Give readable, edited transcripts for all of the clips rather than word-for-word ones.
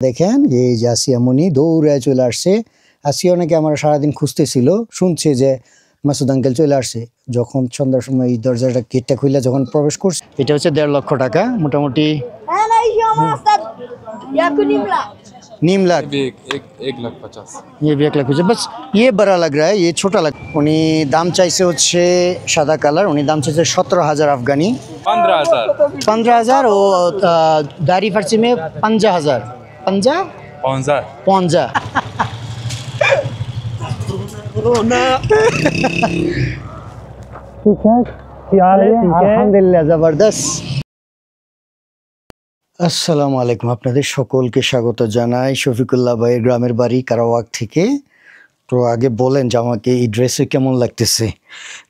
দেখেন এই যে আসিয়া মনি দৌড়ে চলে আসছে। আসিয়া নাকি আমার সারাদিন খুঁজতেছিল, শুনছে যে মাসুদ আঙ্কেল চলে আসছে। যখন সন্ধ্যার সময় এই দরজাটা গেটটা খুলে যখন প্রবেশ করছে, এটা হচ্ছে 1.5 লক্ষ টাকা মোটামুটি। नीम लाख भी एक लाख 50। ये भी 1,50,000 बस। ये बड़ा लग रहा है, ये छोटा लग। उनी दाम চাইছে হচ্ছে সাদা কালার, উনি দাম চাইছে 17,000 আফগানি। 15,000 15,000 ও दाढ़ी फारसी में 50,000 50 15 50 ठीक है, আলহামদুলিল্লাহ জবরদস্ত। আসসালামু আলাইকুম, আপনাদের সকলকে স্বাগত জানাই শফিকুল্লাহ ভাইয়ের গ্রামের বাড়ি কারাওয়াক থেকে। তো আগে বলেন যে আমাকে এই ড্রেসে কেমন লাগতেছে।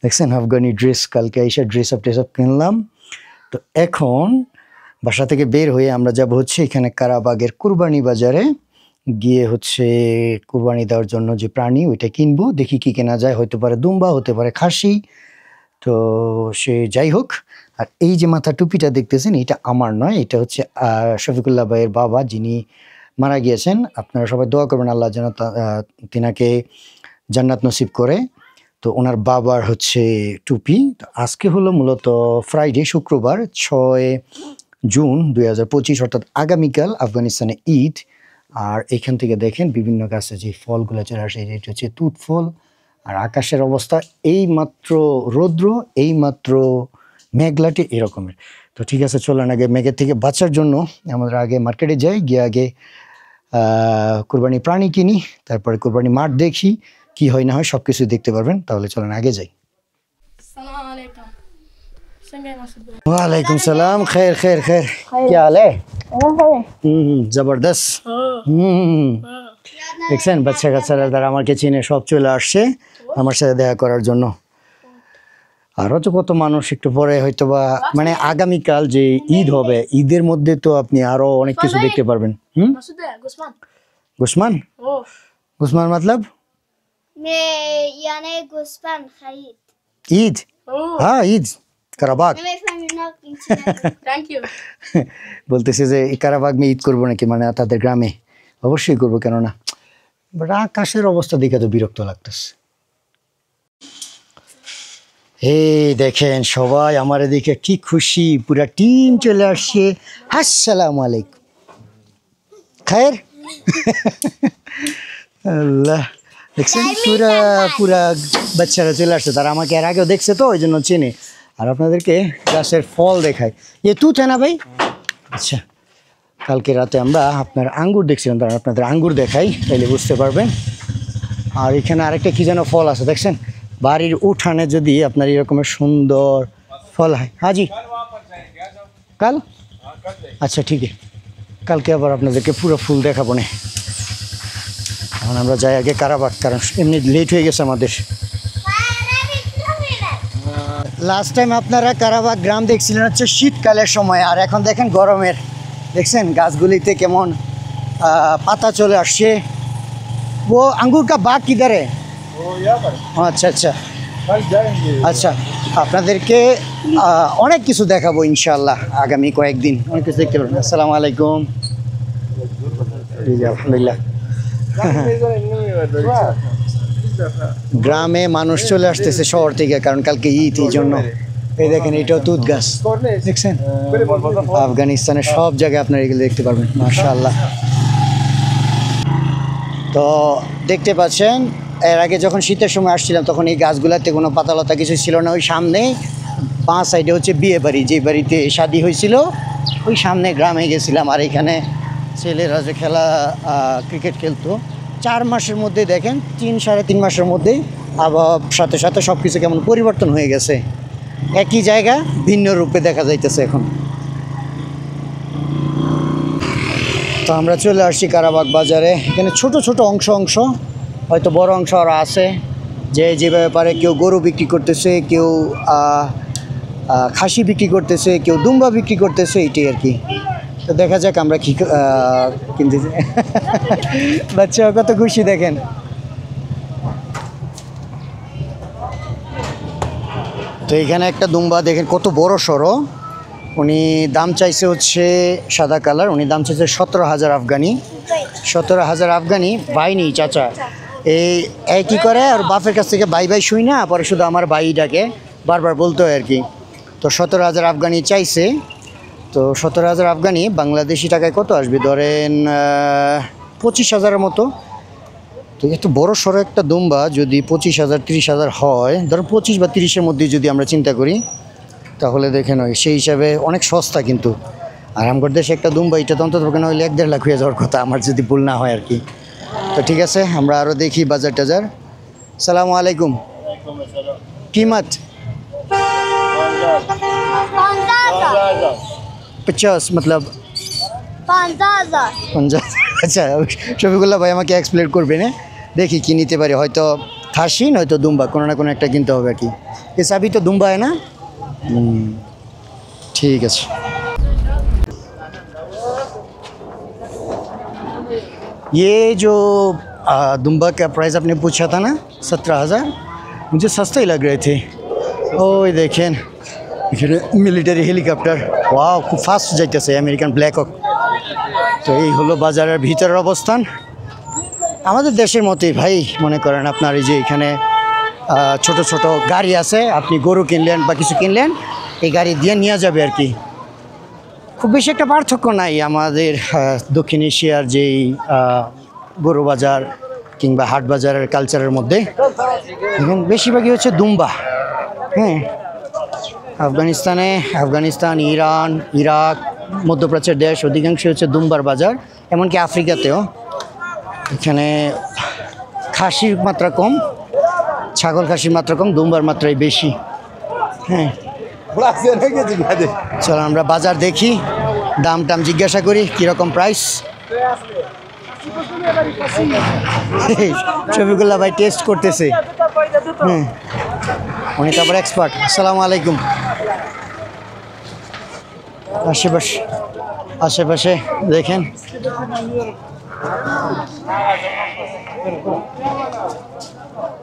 দেখছেন আফগানি ড্রেস, কালকে এসে ড্রেস আপ কিনলাম। তো এখন বাসা থেকে বের হয়ে আমরা যাব হচ্ছে এখানে কারাবাগের কুরবানি বাজারে গিয়ে হচ্ছে কুরবানি দেওয়ার জন্য যে প্রাণী ওইটা কিনবো। দেখি কি কেনা যায়, হতে পারে দুম্বা, হতে পারে খাসি। তো সে যাই হোক, আর এই যে মাথা টুপিটা দেখতেছেন এটা আমার নয়, এটা হচ্ছে শফিকুল্লাহ ভাইয়ের বাবা যিনি মারা গিয়েছেন। আপনারা সবাই দোয়া করবেন আল্লাহ যেন তিনাকে জান্নাত নসিব করে। তো ওনার বাবার হচ্ছে টুপি। তো আজকে হলো মূলত ফ্রাইডে, শুক্রবার 6 জুন 2025, অর্থাৎ আগামীকাল আফগানিস্তানে ঈদ। আর এখান থেকে দেখেন বিভিন্ন গাছে যে ফলগুলো চলে আসে, এটা হচ্ছে তুত ফল। আর আকাশের অবস্থা এই মাত্র রৌদ্র, এই মাত্র মেঘলাটে এরকমের। তো ঠিক আছে, চলেন আগে মেঘের থেকে বাঁচার জন্য আমরা আগে মার্কেটে যাই, গিয়ে আগে কুরবানি প্রাণী কিনি, তারপরে কুরবানি মাঠ দেখি, কি হয় না হয় সব কিছু দেখতে পারবেন। তাহলে চলেন আগে যাই। वालेकुम सलाम, खैर खैर खैर, क्या हाल है? जबरदस्त। দেখছেন বাচ্চা কাচ্চারা তারা আমাকে চিনে, সব চলে আসছে আমার সাথে দেখা করার জন্য। আরও তো কত মানুষ একটু পরে হয়তো বা, মানে আগামীকাল যে ঈদ হবে, ঈদের মধ্যে তো আপনি আরো অনেক কিছু দেখতে পারবেন। गुस्मान गुस्मान मतलब यानी गुस्मान खरीद ईद। हाँ ঈদ কারাবাগ थैंक यू বলতেছে যে এই কারাবাগ মে ঈদ করবো নাকি, মানে তাদের গ্রামে। অবশ্যই করবো, কেননা বাট আকাশের অবস্থা দেখে তো বিরক্ত লাগতেছে। এই দেখেন সবাই আমার এদিকে কি খুশি, পুরা টিম চলে আসছে। আসসালামু আলাইকুম, খায়ের। আল্লাহ, দেখছেন পুরা পুরা বাচ্চারা চলে আসছে, তারা আমাকে এর আগেও দেখছে তো ওই জন্য চেনে। আর আপনাদেরকে গাছের ফল দেখায়, এ তুত না ভাই? আচ্ছা, কালকে রাতে আমরা আপনার আঙ্গুর দেখছিলাম, তারা আপনাদের আঙ্গুর দেখাই, তাইলে বুঝতে পারবেন। আর এখানে আরেকটা কি যেন ফল আছে দেখছেন, বাড়ির উঠানে যদি আপনার এরকমের সুন্দর ফল হয়। হাজি কাল, আচ্ছা ঠিক আছে, কালকে আবার আপনাদেরকে পুরো ফুল দেখাবো না। এখন আমরা যাই আগে কারাবাগ, কারণ এমনি লেট হয়ে গেছে আমাদের। লাস্ট টাইম আপনারা কারাবাগ গ্রাম দেখছিলেন হচ্ছে শীতকালের সময়, আর এখন দেখেন গরমের। দেখছেন গাছগুলিতে কেমন পাতা চলে আসছে। ও আঙ্গুর কা বাগ কিধার है? আচ্ছা আচ্ছা আচ্ছা, আপনাদেরকে অনেক কিছু দেখাবো ইনশাআল্লাহ আগামী কয়েকদিন, অনেক কিছু দেখতে পারবেন। আসসালামু আলাইকুম। আলহামদুলিল্লাহ, গ্রামে মানুষ চলে আসতেছে শহর থেকে, কারণ কালকে ঈদ, এই জন্য। এই দেখেন এটাও তুত গাছ, দেখছেন আফগানিস্তানের সব জায়গায় আপনারা এগুলো দেখতে পারবেন মাশাআল্লাহ। তো দেখতে পাচ্ছেন, এর আগে যখন শীতের সময় আসছিলাম তখন এই গাছগুলোতে কোনো পাতালতা কিছু ছিল না। ওই সামনে বাঁ সাইডে হচ্ছে বিয়ে বাড়ি, যে বাড়িতে শাদি হয়েছিল ওই সামনে গ্রামে গেছিলাম। আর এখানে ছেলেরা যে খেলা ক্রিকেট খেলতো, 4 মাসের মধ্যে দেখেন 3-3.5 মাসের মধ্যেই আবহাওয়ার সাথে সাথে সব কিছু কেমন পরিবর্তন হয়ে গেছে। একই জায়গা ভিন্ন রূপে দেখা যাইতেছে এখন। তো আমরা চলে আসছি কারাবাগ বাজারে। এখানে ছোট ছোট অংশ, হয়তো বড় অংশ আরও আছে, যে যেভাবে পারে কেউ গরু বিক্রি করতেছে, কেউ খাসি বিক্রি করতেছে, কেউ দুম্বা বিক্রি করতেছে, এইটাই আর কি। তো দেখা যাক আমরা কি কিনতেছি। বাচ্চা কত খুশি দেখেন। তো এখানে একটা দুম্বা দেখেন কত বড় সড়ো, উনি দাম চাইছে হচ্ছে সাদা কালার, উনি দাম চাইছে 17,000 আফগানি। 17,000 আফগানি ভাই নেই চাচা, এই কী করে আর বাপের কাছ থেকে ভাই ভাই শুই না, পরে শুধু আমার ভাইটাকে বারবার বলতে হয় আর কি। তো 17,000 আফগানি চাইছে। তো 17,000 আফগানি বাংলাদেশি টাকায় কত আসবে ধরেন 25,000-এর মতো। তো এত বড় সড়ো একটা দুম্বা যদি 25,000 30,000 হয়, ধরুন 25 বা 30-এর মধ্যে যদি আমরা চিন্তা করি, তাহলে দেখে নয় সেই হিসাবে অনেক সস্তা। কিন্তু আর আমার দেশে একটা দুম্বা এটা তো অন্তত কেন হইলে 1-1.5 লাখ হয়ে যাওয়ার কথা, আমার যদি ভুল না হয় আর কি। তো ঠিক আছে, আমরা আরও দেখি বাজার টাজার। সালামু আলাইকুম। कीमत 50 मतलब 50,000 50। আচ্ছা, শফিকুল্লাহ ভাই আমাকে এক্সপ্লেন করবেন, হ্যাঁ? দেখি কি নিতে পারি, হয়তো খাসি নয়তো দুম্বা, কোনো না কোনো একটা কিনতে হবে আর কি। এ সবই তো দুম্বা है ना? ঠিক আছে। ये जो दुम्बा का प्राइस आपने पूछा था ना 17,000, मुझे सस्ते ही लग रहे थे। ওই দেখেন এখানে মিলিটারি হেলিকপ্টার, ওয়াও খুব ফাস্ট যাইতেছে, আমেরিকান ব্ল্যাক হক। তো এই হলো বাজারের ভিতরের অবস্থান, আমাদের দেশের মতোই ভাই। মনে করেন আপনার এই যে এখানে ছোট ছোট গাড়ি আছে, আপনি গরু কিনলেন বা কিছু কিনলেন, এই গাড়ি দিয়ে নিয়ে যাবে আর কি। খুব বেশি একটা পার্থক্য নাই আমাদের দক্ষিণ এশিয়ার যেই গরু বাজার কিংবা হাট বাজারের কালচারের মধ্যে। এখন বেশিরভাগই হচ্ছে দুম্বা। হ্যাঁ, আফগানিস্তান, ইরান, ইরাক, মধ্যপ্রাচ্যের দেশ অধিকাংশ হচ্ছে দুম্বার বাজার, এমনকি আফ্রিকাতেও। এখানে খাসির মাত্রা কম, ছাগল খাসির মাত্রা কম, দুম্বার মাত্রাই বেশি। হ্যাঁ, চলো আমরা বাজার দেখি, দাম টাম জিজ্ঞাসা করি কীরকম প্রাইস। শফিকুল্লাহ ভাই টেস্ট করতেছে। হ্যাঁ, উনি তো আবার এক্সপার্ট। আসসালামু আলাইকুম। আশেপাশে দেখেন,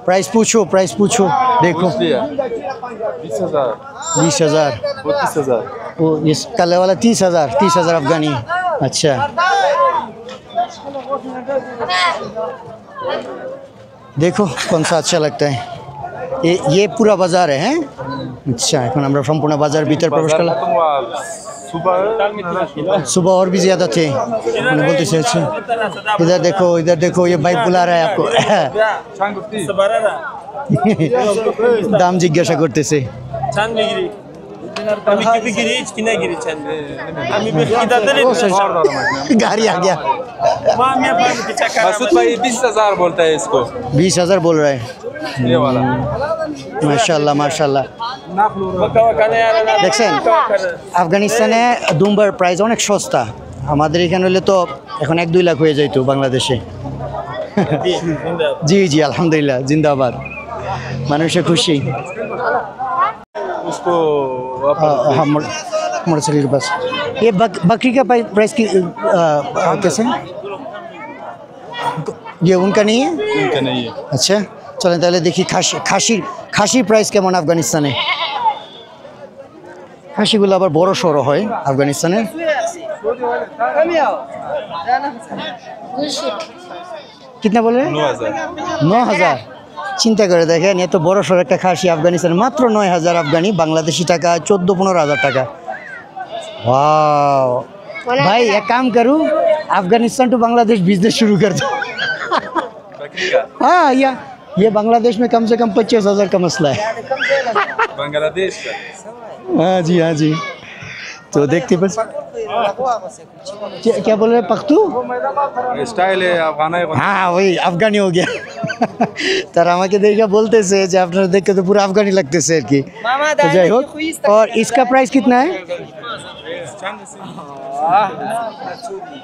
प्राइस पूछो देखो। 20,000 20,000 32,000 वो इस काले वाला 30,000 अफगानी। अच्छा, देखो कौन सा अच्छा लगता है। ये पूरा बाजार है, हैं? अच्छा, এখন আমরা সম্পূর্ণ বাজার ভিতর প্রবেশ করলাম। सुबह और भी ज़्यादा थे, मैंने बोलते से अच्छे। इधर देखो ये भाई बुला रहा है आपको। दाम जिज्ञासा करते से। गाड़ी आ गया। मसूद भाई 20,000 बोलता है इसको। 20,000 बोल रहा है। ये वाला মাশাআল্লাহ। দেখছেন আফগানিস্তানে দুম্বার প্রাইস অনেক সস্তা, আমাদের এখানে হলে তো এখন 1-2 লাখ হয়ে যাইতো বাংলাদেশে। জি আলহামদুলিল্লাহ, জিন্দাবাদ, মানুষে খুশি। उसको हाँ, मोटरसाइकिल के पास ये बकरी का प्राइस की कैसे? ये उनका नहीं है? उनका नहीं है। अच्छा, চলেন তাহলে দেখি খাসির প্রাইস কেমন আফগানিস্তানে। খাসিগুলো আবার বড় সড়ো হয় আফগানিস্তানে। কিতনা বলে? 9,000। চিন্তা করে দেখেন, এত বড় সড়ো একটা খাসি আফগানিস্তানে মাত্র 9,000 আফগানি, বাংলাদেশি টাকা 14-15,000 টাকা। वाह भाई, एक काम करूँ, अफगानिस्तान टू बांग्लादेश बिजनेस शुरू कर दो। हाँ, ये बांग्लादेश में कम से कम 25,000 का मसला है। बांग्लादेश का। हाँ जी। तो देखते बस क्या बोल रहे हैं, पख्तू स्टाइल है अफगाना है। हाँ वही अफगानी हो गया। তারা আমাকে দেখে বলতেছে যে আপনারা দেখতে তো পুরো আফগানি লাগতেছে আর কি। তো যাই হোক, और इसका प्राइस कितना है?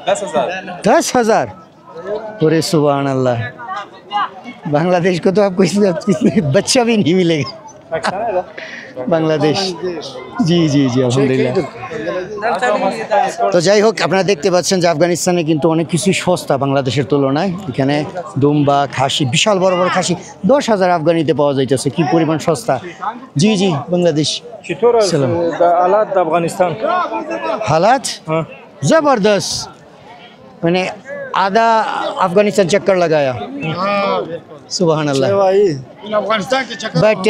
10,000। 10,000। अरे सुभान अल्लाह, बांग्लादेश को तो आपको इसमें बच्चा भी नहीं मिलेगा। বাংলাদেশ। জি জি জি আলহামদুলিল্লাহ। তো যাই হোক, আপনারা দেখতে পাচ্ছেন যে আফগানিস্তানে কিন্তু অনেক কিছুই সস্তা বাংলাদেশের তুলনায়। এখানে দুম্বা, খাসি, বিশাল বড় বড় খাসি 10,000 আফগানিতে পাওয়া যাইতেছে। কি পরিমাণ সস্তা। জি জি বাংলাদেশ। چطور است سلام. حالات در افغانستان؟ हालात हाँ। जबरदस्त। मैंने आधा अफगानिस्तान चक्कर लगाया। सुबहान अल्लाह। बट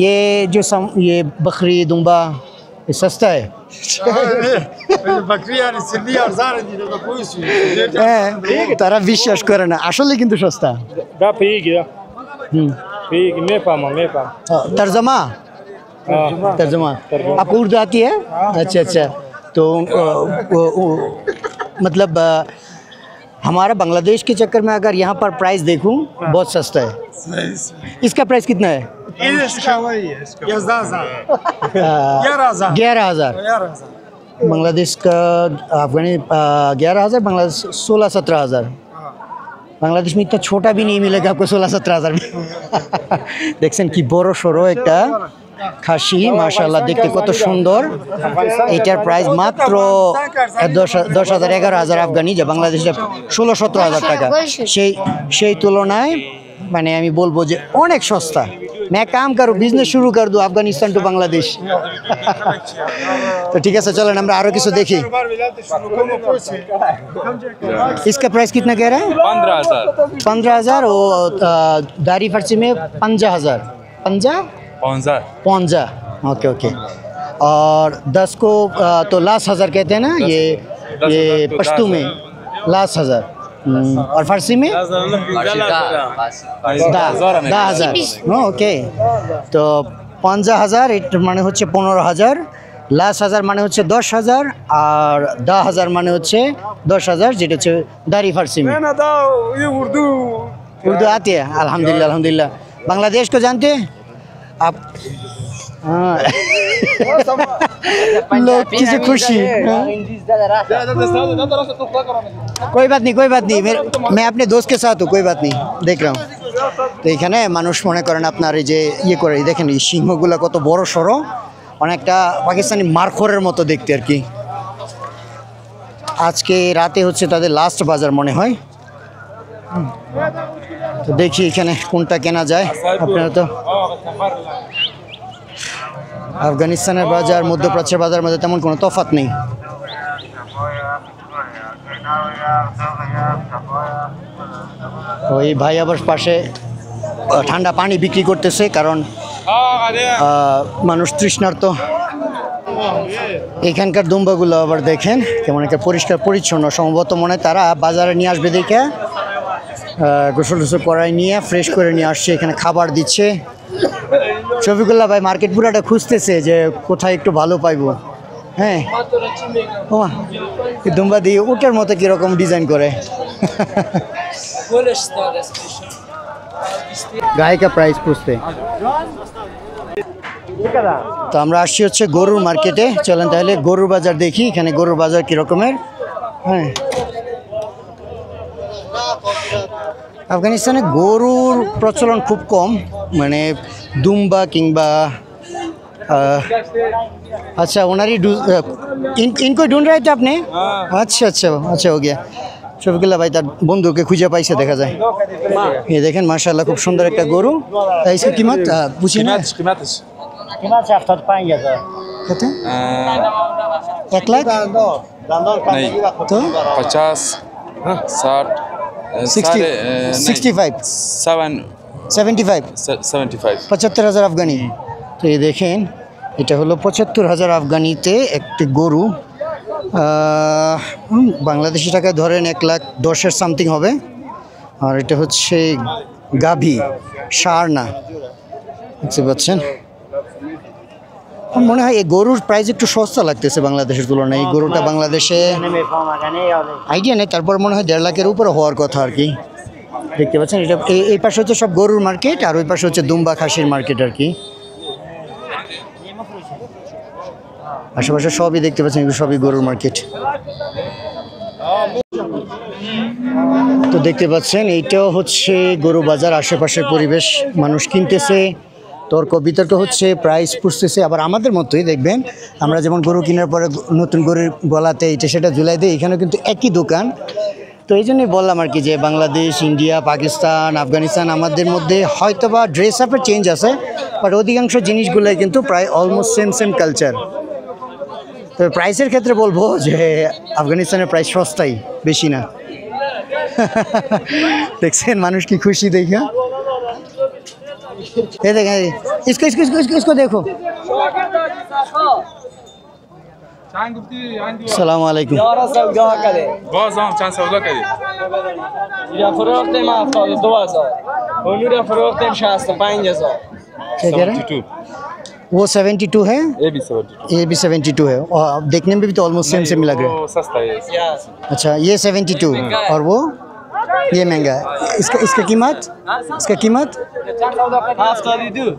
ये जो ये बकरी दुम्बा ये सस्ता है। তারা বিশ্বাস করে না, আসলে কিন্তু সস্তা। دا پیگی دا হুম। پیگی میفهمم तर्जमा तर्जमा आपको उर्दू आती है? अच्छा अच्छा। तो मतलब हमारा बांग्लादेश के चक्कर में अगर यहाँ पर प्राइस देखूं बहुत सस्ता है। इसका प्राइस कितना है? 11,000। बांग्लादेश का अफगानी 11,000, बांग्लादेश 16-17,000। बांग्लादेश में इतना छोटा भी नहीं मिलेगा आपको 16-17,000 में। দেখছেন কি বড় সরো একটা খাসি, মাশাআল্লাহ দেখতে কত সুন্দর। এটার প্রাইস মাত্র 10,000 11,000 আফগানি, যা বাংলাদেশে 16-17,000 টাকা। সেই তুলনায় মানে আমি বলবো যে অনেক সস্তা। मैं काम करूँ, बिजनेस शुरू कर दूँ अफगानिस्तान टू बांग्लादेश। तो ठीक है सर, चलो আমরা আরো কিছু দেখি। इसका प्राइस कितना कह रहा है? 15,000 15,000 और दारी फर्सी में 50,000। 50 ओके ओके। और 10 को तो लास्ट 1,000 कहते हैं ना, ये पश्तू में लास्ट 1,000। और फारसी में 10,000। ओके, तो 50,000 এটা মানে হচ্ছে 15,000, লাস্ট 1,000 মানে হচ্ছে 10,000, আর 10,000 মানে হচ্ছে 10,000, যেটা হচ্ছে दारी फारसी में। انا دا ये उर्दू उर्दू आती है? अल्हम्दुलिल्लाह अल्हम्दुलिल्लाह। बांग्लादेश को जानते हैं आप? हाँ। लोग किसी खुशी। हाँ? कोई बात नहीं कोई बात नहीं, मैं अपने दोस्त के साथ हूँ, कोई बात नहीं, देख रहा हूँ। তো এখানে মানুষ মনে করেন আপনার এই যে ইয়ে করে দেখেন, এই সিংহগুলো কত বড় সড়ো, অনেকটা পাকিস্তানি মারখরের মতো দেখতে আর কি। আজকে রাতে হচ্ছে তাদের লাস্ট বাজার মনে হয়। তো দেখি এখানে কোনটা কেনা যায়। আপনারা তো আফগানিস্তানের বাজার মধ্যপ্রাচ্যের বাজারের মধ্যে তেমন কোনো তফাৎ নেই। ওই ভাই আবার পাশে ঠান্ডা পানি বিক্রি করতেছে, কারণ মানুষ তৃষ্ণার্ত। এখানকার দুম্বাগুলো আবার দেখেন কেমন একটা পরিষ্কার পরিচ্ছন্ন, সম্ভবত মনে হয় তারা বাজারে নিয়ে আসবে দেখে গোসল টোসল করাই নিয়ে ফ্রেশ করে নিয়ে আসছে, এখানে খাবার দিচ্ছে। শফিকুল্লাহ ভাই মার্কেট পুরাটা খুঁজতেছে যে কোথায় একটু ভালো পাইবো। হ্যাঁ ওমা, দুম্বা দিয়ে উটের মতো কীরকম ডিজাইন করে। গায়ে কা প্রাইস পুছতে। তো আমরা আসছি হচ্ছে গরুর মার্কেটে, চলেন তাহলে গরুর বাজার দেখি এখানে গরুর বাজার কীরকমের। হ্যাঁ, আফগানিস্তানে গরুর প্রচলন খুব কম, মানে দুম্বা কিংবা अच्छा ओनर ही इनको ढूंढ रहे थे आपने? अच्छा अच्छा अच्छा हो गया। শফিকুল্লাহ ভাই তার বন্ধুকে খুঁজে পাইছে দেখা যায়। এই দেখেন মাশাআল্লাহ খুব সুন্দর একটা গরু। इसकी कीमत पूछिए ना। कीमत 75,000। कत 1 लाख नहीं तो 50 60 60 65 75 75,000 আফগানি। তো এই দেখেন এটা হলো 75,000 আফগানিতে একটি গরু। বাংলাদেশি টাকায় ধরেন 1,10,000 সামথিং হবে। আর এটা হচ্ছে গাভী, ষাঁড় না, বুঝতে পারছেন। মনে হয় এই গরুর প্রাইস একটু সস্তা লাগতেছে বাংলাদেশের তুলনায়। এই গরুটা বাংলাদেশে আইডিয়া নেই, তারপর মনে হয় 1.5 লাখের উপরে হওয়ার কথা আর কি। দেখতে পাচ্ছেন এটা এই পাশে হচ্ছে সব গরুর মার্কেট, আর ওই পাশে হচ্ছে দুম্বা খাসির মার্কেট আর কি। আশেপাশে সবই দেখতে পাচ্ছেন, এগুলো সবই গরুর মার্কেট। তো দেখতে পাচ্ছেন এইটাও হচ্ছে গরু বাজার, আশেপাশের পরিবেশ, মানুষ কিনতেছে তর্ক বিতর্ক হচ্ছে, প্রাইস পুষতেছে। আবার আমাদের মতোই দেখবেন, আমরা যেমন গরু কেনার পরে নতুন গরুর গলাতে এটা সেটা ঝুলাই দিই, এখানেও কিন্তু একই দোকান। তো এই জন্যই বললাম আর কি যে বাংলাদেশ, ইন্ডিয়া, পাকিস্তান, আফগানিস্তান আমাদের মধ্যে হয়তো বা ড্রেস আপের চেঞ্জ আছে, বাট অধিকাংশ জিনিসগুলোই কিন্তু প্রায় অলমোস্ট সেম কালচার। তবে প্রাইসের ক্ষেত্রে বলবো যে আফগানিস্তানের প্রাইস সস্তাই, বেশি না। দেখছেন মানুষ কি খুশি দেখা। ये देखें, इसको इसको इसको इसको इसको देखो। सलाम वालेकुम। بازم چند سودا کردی؟ یا فروختیم 72,000 و نورا فروختیم 65,000. क्या कह रहे हैं? 72 वो 72 है, ये भी 72 ये भी 72 है, और देखने में भी तो ऑलमोस्ट सेम लग रहा है। वो सस्ता है इससे। या अच्छा, ये 72 और वो ये महंगा है। इसका कीमत, इसका कीमत 72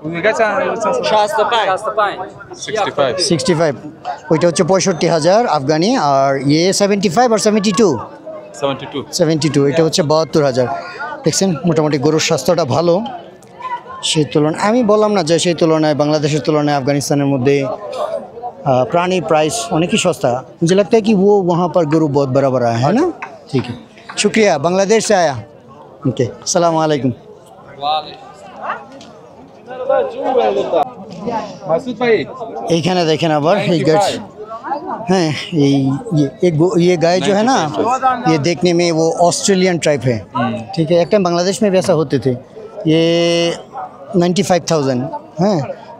Bunun kaç tane? 65 65 65, ওইটা হচ্ছে 65,000 আফগানি, আর ये 75 আর 72 72 এটা হচ্ছে 72,000। দেখছেন মোটামুটি গরুর স্বাস্থ্যটা ভালো সেই তুলনায়। আমি বললাম না যে সেই তুলনায় বাংলাদেশের তুলনায় আফগানিস্তানের মধ্যে प्राणी प्राइस उन्हें की सस्ता। मुझे लगता है कि वो वहाँ पर गुरु बहुत बड़ा बड़ा है ना। ठीक है, शुक्रिया, बांग्लादेश से आया। ओके, अस्सलाम वालेकुम। মাসুদ ভাই এইখানে দেখেন আবার এই গাছ, हैं ये गाय जो है ना, ये देखने में वो ऑस्ट्रेलियन टाइप है। ठीक है, एक टाइम बांग्लादेश में भी ऐसा होते थे। ये 95,000 हैं,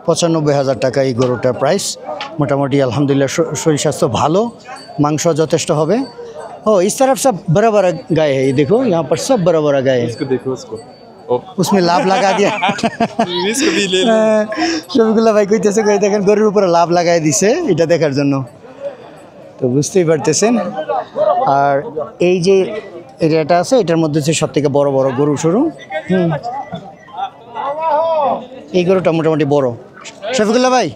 95,000 টাকা এই গরুটার প্রাইস। মোটামুটি আলহামদুলিল্লাহ শরীর স্বাস্থ্য ভালো, মাংস যথেষ্ট হবে। ओ इस तरफ सब बड़ा बड़ा गाय है, ये देखो यहाँ पर सब बड़ा बड़ा गाय है। इसको देखो उसको उसमें लाभ लगा दिया। इसको भी ले ले শফিকুল্লাহ ভাই কইতেছে, কই দেখেন গরুর উপরে লাভ লাগাই দিছে এটা দেখার জন্য। তো বুঝতেই পারতেছেন। আর এই যে এরিয়াটা আছে এটার মধ্যে হচ্ছে সব থেকে বড় বড় গরু শুরু। এই গরুটা মোটামুটি বড়। শফিকুল্লাহ ভাই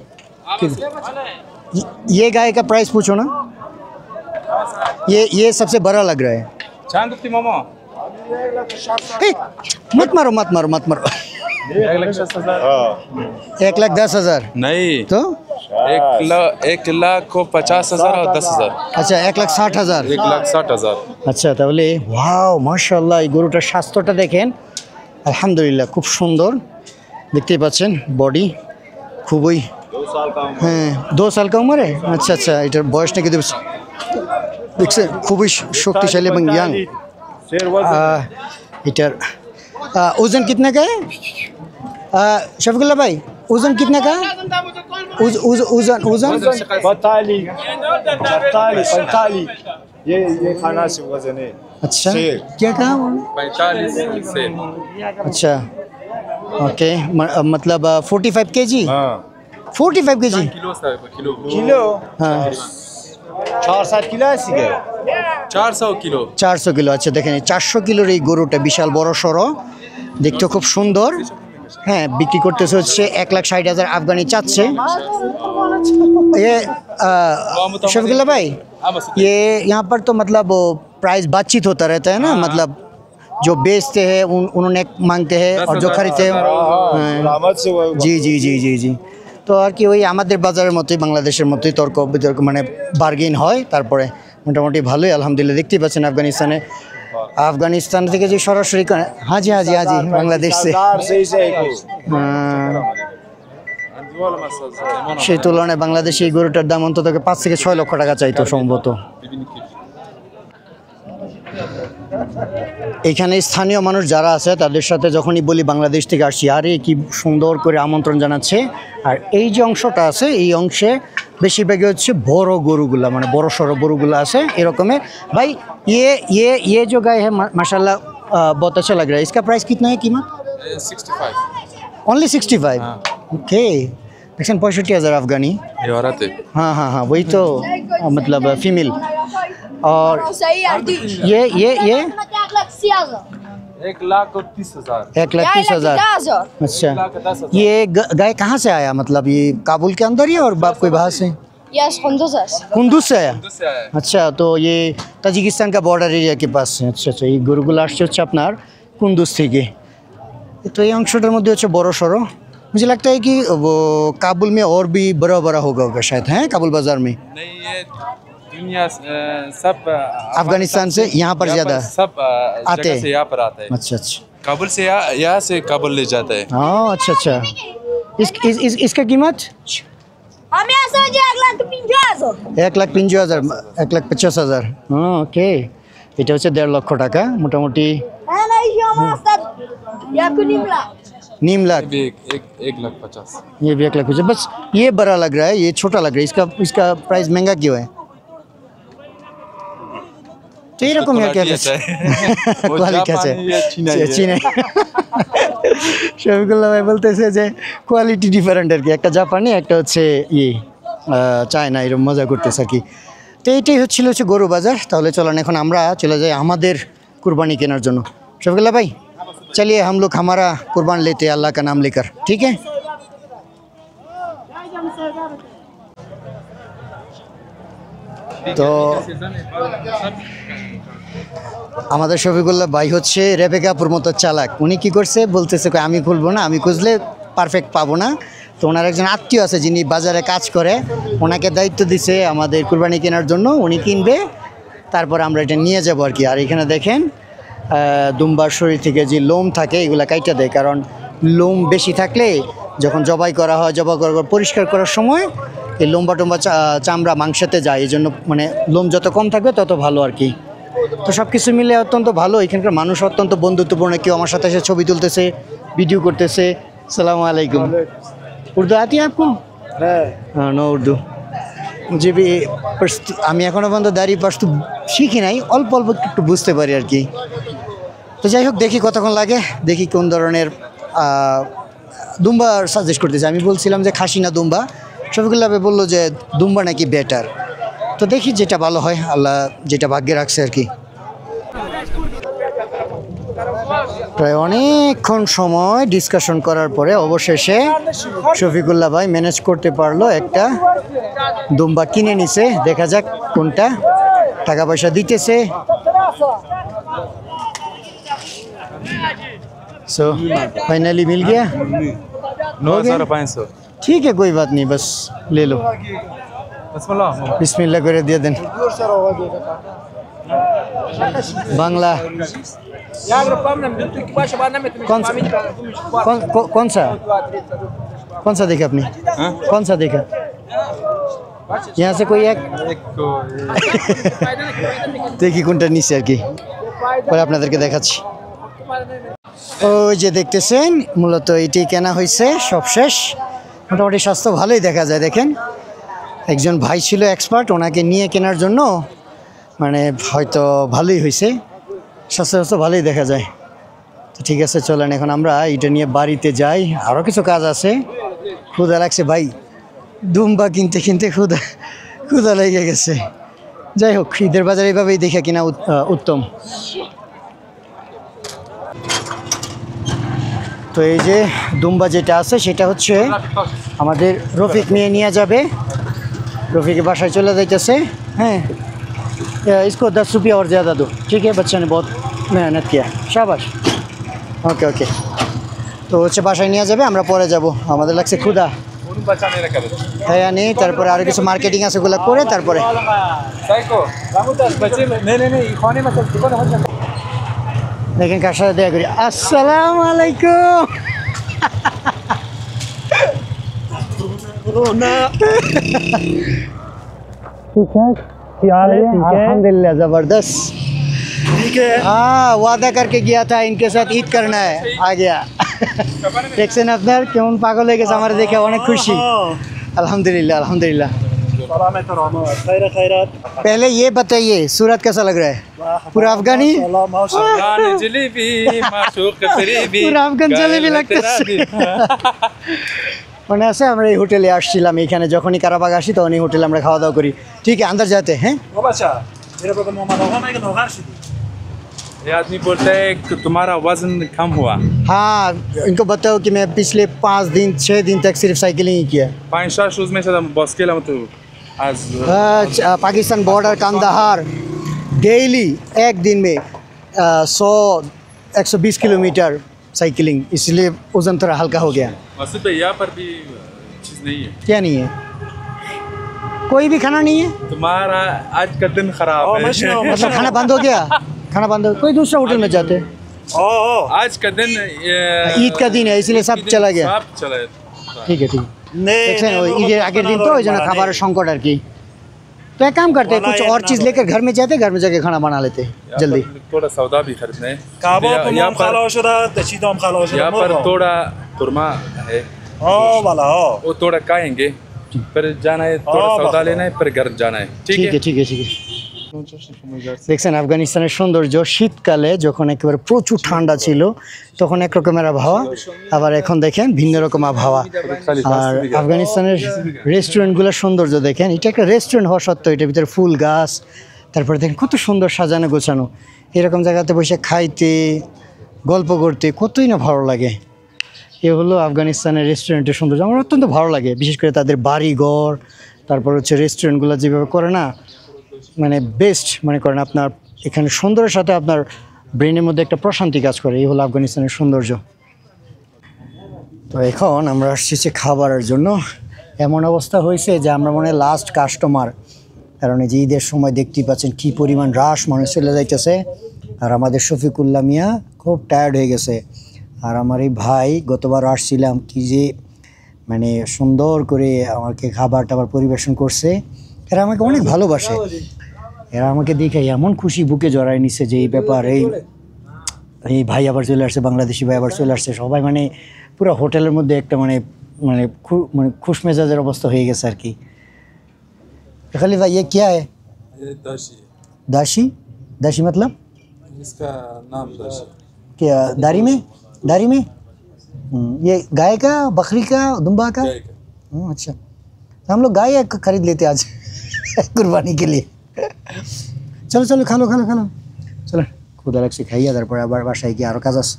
ये गाय का प्राइस पूछो ना, ये सबसे बड़ा लग रहा है। चांद गुप्ती मामा ए, मत मारो मत मारो मत मारो। 1,10,000 नहीं तो 1,50,000 और 10,000 আচ্ছা 1,60,000। 1,60,000 আচ্ছা তাহলে ওয়াও মাশাআল্লাহ, এই গরুটার স্বাস্থ্যটা দেখেন, আলহামদুলিল্লাহ খুব সুন্দর। দেখতেই পাচ্ছেন বডি খুবই, হ্যাঁ 2 साल का उम्र है। अच्छा अच्छा, এটার বয়স নাকি দেখছেন খুবই শক্তিশালী এবং ইয়াং। এটার ওজন कितने का है शफीकुल्लाह भाई? ওজন कितने का है? ওজন 42 45 ये खाना से वजन है। अच्छा क्या कहा? 45 से अच्छा ओके, मतलब 45 kg। हाँ 45 kg kilo sir kilo kilo हाँ 4-7 किलो है सीधे 400 किलो 400 কিলো। আচ্ছা দেখেন 400 কিলোর এই গরুটা বিশাল বড় সড়ো, দেখতে খুব সুন্দর। হ্যাঁ বিক্রি করতেছে হচ্ছে 1,60,000 আফগানি চাচ্ছে। ये शफीकुल्लाह भाई ये यहाँ पर तो मतलब प्राइस बातचीत होता रहता है ना, मतलब जो बेचते हैं उन्होंने मांगते हैं और जो खरीदते हैं रामत से वो জি জি জি জি জি। তো আর কি ওই আমাদের বাজারের মতোই বাংলাদেশের মতোই তর্ক বিতর্ক, মানে বার্গেন হয়, তারপরে মোটামুটি ভালোই আলহামদুলিল্লাহ। দেখতেই পাচ্ছেন আফগানিস্তান থেকে যে সরাসরি হাজি হাজি হাজি বাংলাদেশ সে सरदार सही से एक সেই তুলনায় বাংলাদেশে এই গরুটার দাম অন্তত 5 থেকে 6 লক্ষ টাকা চাইতো সম্ভবত। এখানে স্থানীয় মানুষ যারা আছে তাদের সাথে যখনই বলি বাংলাদেশ থেকে আসছি, আরে কি সুন্দর করে আমন্ত্রণ জানাচ্ছে। আর এই যে অংশটা আছে এই অংশে বেশিরভাগই হচ্ছে বড় গরুগুলা, মানে বড় সড়ো গরুগুলা আছে এরকমের। ভাই ये जो गाय है माशाल्लाह बहुत अच्छा लग रहा है। इसका प्राइस कितना है कीमत? 65 ओनली 65। ओके, देखिए 65,000 अफगानी। ये औरत है हाँ हाँ हाँ वही तो, मतलब फीमेल। और सही आंटी ये 1,80,000 1,30,000 1,30,000। अच्छा, ये गाय कहाँ से आया, मतलब ये काबुल के अंदर ही और बाप कोई बाहर से? यस कुंदुस कुंदूज से आया। से आया है। अच्छा, तो ये ताजिकिस्तान का बॉर्डर एरिया के पास है। अच्छा अच्छा, এই গরুগুলো আসছে হচ্ছে আপনার কুন্দুজ থেকে। তো এই অংশটার মধ্যে হচ্ছে বড় সড়ো मुझे लगता है कि वो काबुल में और भी बड़ा बड़ा होगा शायद, हैं काबुल बाज़ार में। नहीं ये दुनिया सब अफगानिस्तान से यहाँ पर ज़्यादा सब आते जगह हैं। से यहाँ पर आता है। अच्छा अच्छा, काबुल से यहाँ से काबुल ले जाता है। हाँ अच्छा अच्छा। इसका कीमत আমি আসো যে 1,50,000 1,50,000, 1,50,000। हाँ ओके, এটা হচ্ছে 1.5 লক্ষ টাকা মোটামুটি। হ্যাঁ না এই আমার या कुनिमला नीम लाख, ये भी एक लाख 50। ये भी 1,50,000। बस ये बड़ा लग रहा है, ये छोटा लग रहा है। इसका प्राइस महंगा क्यों है? तो ये रकम है क्या? কোয়ালিটি আছে, চীনে। শফিকুল্লাহ ভাই বলতেছে যে কোয়ালিটি ডিফারেন্ট আর কি, একটা জাপানি একটা হচ্ছে চায়না, এরকম মজা করতেছে আর কি। তো এইটাই হচ্ছে গরু বাজার। তাহলে চলেন এখন আমরা চলে যাই আমাদের কুরবানি কেনার জন্য। শফিকুল্লাহ ভাই चलिए हम लोग हमारा कुर्बान लेते हैं अल्लाह का नाम लेकर, ठीक है? তো আমাদের শফিকুল্লাহ ভাই হচ্ছে রেবেকাপুর মতো চালাক। উনি কি করছে বলতেছে আমি খুলবো না, আমি খুঁজলে পারফেক্ট পাবো না। তো ওনার একজন আত্মীয় আছে যিনি বাজারে কাজ করে, ওনাকে দায়িত্ব দিছে আমাদের কুরবানি কেনার জন্য। উনি কিনবে, তারপর আমরা এটা নিয়ে যাবো আর কি। আর এখানে দেখেন দুম্বার শরীর থেকে যে লোম থাকে এগুলা কাইটা দেয়, কারণ লোম বেশি থাকলে যখন জবাই করা হয়, জবাই করার পর পরিষ্কার করার সময় এই লম্বা টম্বা চামড়া মাংসতে যায়, এই জন্য মানে লোম যত কম থাকবে তত ভালো আর কি। তো সব কিছু মিলে অত্যন্ত ভালো। এখানকার মানুষ অত্যন্ত বন্ধুত্বপূর্ণ, কেউ আমার সাথে এসে ছবি তুলতেছে, ভিডিও করতেছে। সালামু আলাইকুম। উর্দু আতি আপকো? হ্যাঁ নো উর্দু মুঝে ভি আমি এখনও পর্যন্ত দাঁড়িয়ে পাশতু শিখি নাই, অল্প অল্প একটু বুঝতে পারি আর কি। তো যাই হোক, দেখি কতক্ষণ লাগে, দেখি কোন ধরনের দুম্বা সাজেস্ট করতেছে। আমি বলছিলাম যে খাসি না দুম্বা, শফিকুল্লাহ ভাই বললো যে দুম্বা নাকি বেটার। তো দেখি যেটা ভালো হয়, আল্লাহ যেটা ভাগ্যে রাখছে আর কি। প্রায় অনেকক্ষণ সময় ডিসকাশন করার পরে অবশেষে শফিকুল্লাহ ভাই ম্যানেজ করতে পারলো, একটা দুম্বা কিনে নিছে। দেখা যাক কোনটা, টাকা পয়সা দিতেছে। सो फाइनली मिल गया? 9,500। ठीक है कोई बात नहीं, बस ले लो। बिस्मिल्लाह करे दिया देन। बांग्ला कौन सा देखा आपने? कौन सा देखा? यहाँ से कोई एक देखी কোনটা নিচে আর কি, পরে আপনাদেরকে দেখাচ্ছি। ওই যে দেখতেছেন মূলত এটি কেনা হয়েছে, সব শেষ। মোটামুটি স্বাস্থ্য ভালোই দেখা যায়। দেখেন একজন ভাই ছিল এক্সপার্ট, ওনাকে নিয়ে কেনার জন্য মানে হয়তো ভালোই হয়েছে, স্বাস্থ্য ভালোই দেখা যায়। তো ঠিক আছে, চলেন এখন আমরা এটা নিয়ে বাড়িতে যাই। আরও কিছু কাজ আছে। ক্ষুধা লাগছে ভাই, দুম্বা কিনতে কিনতে ক্ষুধা লেগে গেছে। যাই হোক, ঈদের বাজার এইভাবেই দেখে কিনা উত্তম। তো এই যে দুম্বা যেটা আছে সেটা হচ্ছে আমাদের রফিক নিয়ে যাবে। রফিকের বাসায় চলে যাইতেছে। হ্যাঁ इसको 10 रुपया और ज़्यादा दो, ठीक है? बच्चा ने बहुत मेहनत किया, शाबाश। ওকে ওকে, তো হচ্ছে বাসায় নিয়ে যাবে, আমরা পরে যাব। আমাদের লাগছে ক্ষুধা, হ্যাঁ নেই। তারপরে আরও কিছু মার্কেটিং আছে, ওগুলো করে তারপরে দেখেন কার সাথে দেখা করি। আসসালামু আলাইকুম। ठीक है, क्या हाल है? ठीक है अल्हम्दुलिल्लाह, जबरदस्त। ठीक है, हाँ वादा करके गया था इनके साथ ईद करना है, आ गया। দেখছেন আপনার কেমন পাগল হয়ে গেছে আমার দেখে, অনেক খুশি। अल्हम्दुलिल्लाह अल्हम्दुलिल्लाह। पहले ये बताइए सूरत कैसा लग रहा है? पूरा अफगानी, जलेबी माशूक करीबी, पूरा अफगान जलेबी लगতেছে। মনে আছে আমরা এই হোটেলে আসছিলাম, এখানে যখনই কারাবাগ আসি তখন এই হোটেলে আমরা খাওয়া দাওয়া করি। ঠিক আছে अंदर जाते हैं। ये आदमी बोलता है कि तुम्हारा वजन कम हुआ। हाँ इनको बताओ कि मैं पिछले 5-6 दिन तक सिर्फ साइकिलिंग ही किया। 5 शूज में से बस केला मत आज पाकिस्तान बॉर्डर कांदाहार डेली एक दिन में 100-120 किलोमीटर साइकिलिंग, इसलिए वजन थोड़ा हल्का हो गया। मसूद भाई यहाँ पर भी चीज नहीं है क्या नहीं है? कोई भी खाना नहीं है? तुम्हारा आज का दिन खराब है मतलब खाना बंद हो गया? खाना बंद हो, कोई दूसरा होटल में जाते हैं। आज का दिन ঈদ का दिन है इसलिए सब चला गया। सब चला गया ঠিক আছে দেখছেন ওই ঈদের আগের দিন তো ওই জন্য খাবারের সংকট আর কি। तो एक काम करते हैं, कुछ और चीज लेकर घर में जाते, घर में जाके खाना बना लेते जल्दी। थोड़ा सौदा भी खरीदना है کباب هم خلاص شده تشید هم خلاص شده यहाँ पर थोड़ा खुरमा है والا ها वो थोड़ा खाएंगे फिर जाना है थोड़ा सौदा लेना है फिर घर जाना है ठीक है ঠিক আছে দেখছেন আফগানিস্তানের সৌন্দর্য। শীতকালে যখন একেবারে প্রচুর ঠান্ডা ছিল তখন এক রকমের আবহাওয়া, আবার এখন দেখেন ভিন্ন রকম আবহাওয়া। আর আফগানিস্তানের রেস্টুরেন্টগুলোর সৌন্দর্য দেখেন, এটা একটা রেস্টুরেন্ট হওয়া সত্ত্বেও এটার ভিতরে ফুল গাছ, তারপরে দেখেন কত সুন্দর সাজানো গোছানো। এরকম জায়গাতে বসে খাইতে গল্প করতে কতই না ভালো লাগে। এ হলো আফগানিস্তানের রেস্টুরেন্টের সৌন্দর্য, আমার অত্যন্ত ভালো লাগে। বিশেষ করে তাদের বাড়িঘর, তারপর হচ্ছে রেস্টুরেন্টগুলো যেভাবে করে না, মানে বেস্ট মনে করেন আপনার এখানে সৌন্দর্যের সাথে আপনার ব্রেনের মধ্যে একটা প্রশান্তি কাজ করে। এই হলো আফগানিস্তানের সৌন্দর্য। তো এখন আমরা আসছি যে খাবারের জন্য। এমন অবস্থা হয়েছে যে আমরা মনে হয় লাস্ট কাস্টমার, কারণ এই যে ঈদের সময় দেখতেই পাচ্ছেন কী পরিমাণ রাশ মানুষ চলে যাইতেছে। আর আমাদের শফিকুল্লাহ মিয়া খুব টায়ার্ড হয়ে গেছে। আর আমার এই ভাই গতবার আসছিলাম, কি যে মানে সুন্দর করে আমাকে খাবার টাবার পরিবেশন করছে। এরা আমাকে অনেক ভালোবাসে, এরা আমাকে দেখে এমন খুশি বুকে জড়ায় নিচ্ছে যে এই ব্যাপার, এই ভাই আবার চলে আসছে, বাংলাদেশি ভাই আবার চলে আসছে। সবাই মানে পুরো হোটেলের মধ্যে একটা মানে মানে মানে খুশ মেজাজের অবস্থা হয়ে গেছে আর কি। খালি ভাই ये क्या है? दाशी दाशी? दाशी मतलब इसका नाम दाशी क्या? दारी में ये गाय का, बकरी का, दुम्बा का? अच्छा, तो हम लोग गाय खरीद लेते आज कुर्बानी के लिए। चलो चलो खा लो चलो, ক্ষুধা লাগছে খাইয়া তারপরে আবার বাসায় গিয়ে আরও কাজ আছে।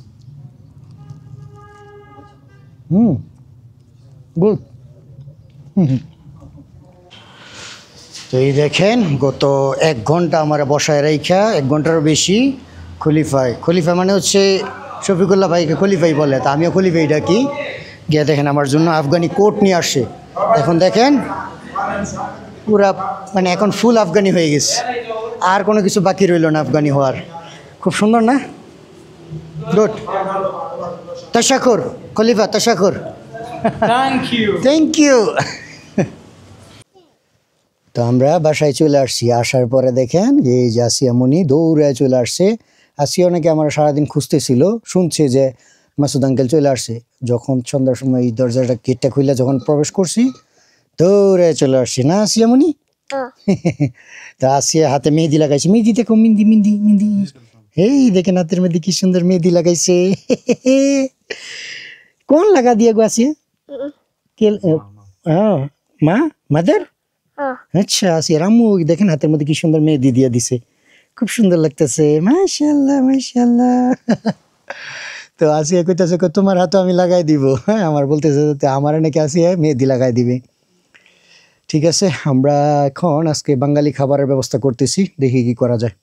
গুড। তো এই দেখেন গত 1 ঘন্টা আমার বসায় রাইখা, 1 ঘন্টারও বেশি খলিফা মানে হচ্ছে শফিকুল্লাহ ভাইকে খলিফাই বলে, তা আমিও খলিফাই ডাকি। গিয়ে দেখেন আমার জন্য আফগানি কোট নিয়ে আসে। এখন দেখেন পুরা মানে এখন ফুল আফগানি হয়ে গেছে, আর কোনো কিছু বাকি রইল না আফগানি হওয়ার। খুব সুন্দর না? গুড। তাশাকুর খলিফা, তাশাকুর। Thank you. তো আমরা বাসায় চলে আসছি। আসার পরে দেখেন এই যে আসিয়া মনি দৌড়ে চলে আসছে। আসিয়া নাকি আমার সারাদিন খুঁজতেছিল, শুনছে যে মাসুদ আঙ্কেল চলে আসছে। যখন সন্ধ্যার সময় এই দরজাটা গেটটা খুলে যখন প্রবেশ করছি দৌড়ে চলে আসছি না আসিয়া মনি? তা আসিয়া হাতে মেহেদি লাগাইছে। মেহেদি দেখো, মেহেদি। এই দেখেন হাতের মধ্যে কি সুন্দর মেহেদি লাগাইছে। কোন লাগা দিয়ে গো আসিয়া? মা, মাদার? আচ্ছা, আসিয়া রাম্মু দেখেন হাতের মধ্যে কি সুন্দর মেহেদি দিয়ে দিছে, খুব সুন্দর লাগতেছে। মাশাআল্লাহ মাশাআল্লাহ। তো আসিয়া কইতাছে তোমার হাতে আমি লাগাই দিব। হ্যাঁ, আমার বলতেছে আমার নাকি আসিয়া মেহেদি লাগাই দিবে। ঠিক আছে, আমরা এখন আজকে বাঙালি খাবারের ব্যবস্থা করতেছি, দেখি কি করা যায়।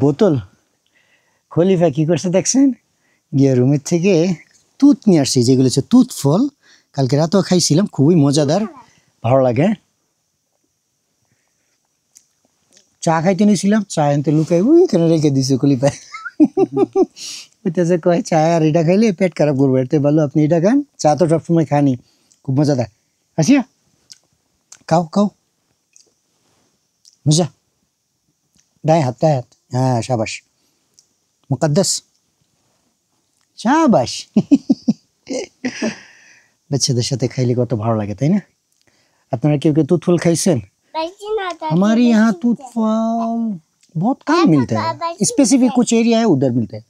বোতল খলিফা কি করছে দেখছেন, গিয়ে রুমের থেকে তুত নিয়ে আসছি, যেগুলো হচ্ছে তুত ফল। কালকে রাতেও খাইছিলাম, খুবই মজাদার, ভালো লাগে। চা খাইতে নিয়েছিলাম, চা এনতে লুকাই ওইখানে রেখে দিছে খলিফা। ওইটাছে কয় চা আর এটা খাইলে পেট খারাপ করবো, এতে ভালো আপনি এটা খান, চা তো সবসময় খানি, খুব মজাদার। আসিয়া খাও মজা। দায় হাত, হ্যাঁ শাবাশ, মুকদ্দাস শাবাশ। বাচ্চাদের সাথে খাইলে কত ভালো লাগে, তাই না? আপনারা কেউ তুত ফল খাইছেন? हमारे यहाँ तूत फल बहुत कम मिलता है, स्पेसिफिक कुछ एरिया है उधर मिलता है।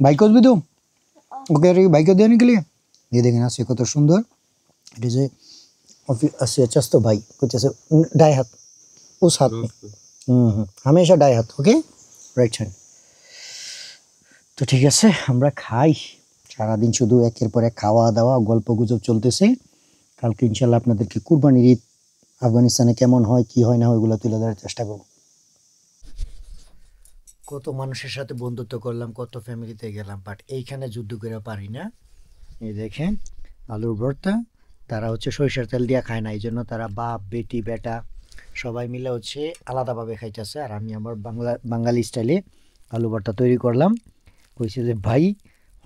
भाई को भी दो, ओके भाई को देने के लिए। ये देखें आसिया कत सुंदर, इट इज आसिया चस्तो भाई कुछ ऐसे डाई हाथ उस हाथ में, हमेशा डाई हाथ, ओके राइट हैंड। তো ঠিক আছে, আমরা খাই। সারাদিন শুধু একের পর এক খাওয়া দাওয়া গল্প গুজব চলতেছে। কালকে ইনশাল্লাহ আপনাদেরকে কুরবানির ঈদ আফগানিস্তানে কেমন হয় কি হয় না ওইগুলো তুলে ধরার চেষ্টা করব। কত মানুষের সাথে বন্ধুত্ব করলাম, কত ফ্যামিলিতে গেলাম, বাট এইখানে যুদ্ধ করে পারি না। এই দেখেন আলুর ভর্তা, তারা হচ্ছে সরিষার তেল দিয়ে খায় না, এই জন্য তারা বাপ বেটি বেটা সবাই মিলে হচ্ছে আলাদাভাবে খাইতেছে। আর আমি আমার বাঙালি স্টাইলে আলু ভর্তা তৈরি করলাম। কইছে যে ভাই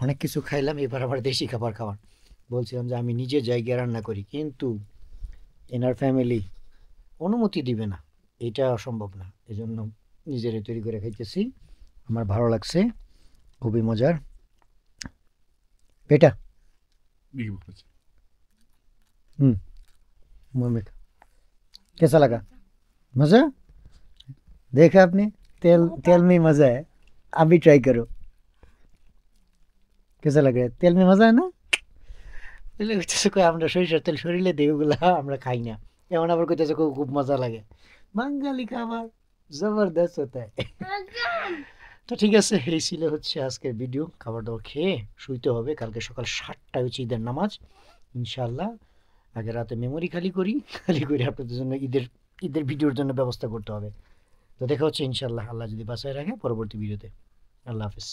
অনেক কিছু খাইলাম, এবার আবার দেশি খাবার খাওয়ার। বলছিলাম যে আমি নিজে জায়গায় রান্না করি, কিন্তু এনার ফ্যামিলি অনুমতি দিবে না, এটা অসম্ভব না, এই জন্য নিজেরাই তৈরি করে খাইতেছি। আমার ভালো লাগছে, খুবই মজার। बेटा मम्मी का कैसा लगा? मज़ा देखा आपने? तेल तेल में मज़ा है, आप भी ट्राई करो। कैसा लग रहा है? तेल में मज़ा है ना? কইতেছে কই আমরা সরিষার তেল শরীরে দেই, ওগুলা আমরা খাই না। এমন আবার কইতেছে খুব মজা লাগে। বাঙালি খাবার জবরদস্ত হতে হয়। তো ঠিক আছে, এই ছিল হচ্ছে আজকের ভিডিও। খাবার দাবার খেয়ে শুইতে হবে, কালকে সকাল 7টায় হচ্ছে ঈদের নামাজ ইনশাআল্লাহ। আগে রাতে মেমোরি খালি করি, খালি করে আপনাদের জন্য ঈদের ভিডিওর জন্য ব্যবস্থা করতে হবে। তো দেখা হচ্ছে ইনশাআল্লাহ, আল্লাহ যদি বাঁচায় রাখে পরবর্তী ভিডিওতে। আল্লাহ হাফিজ।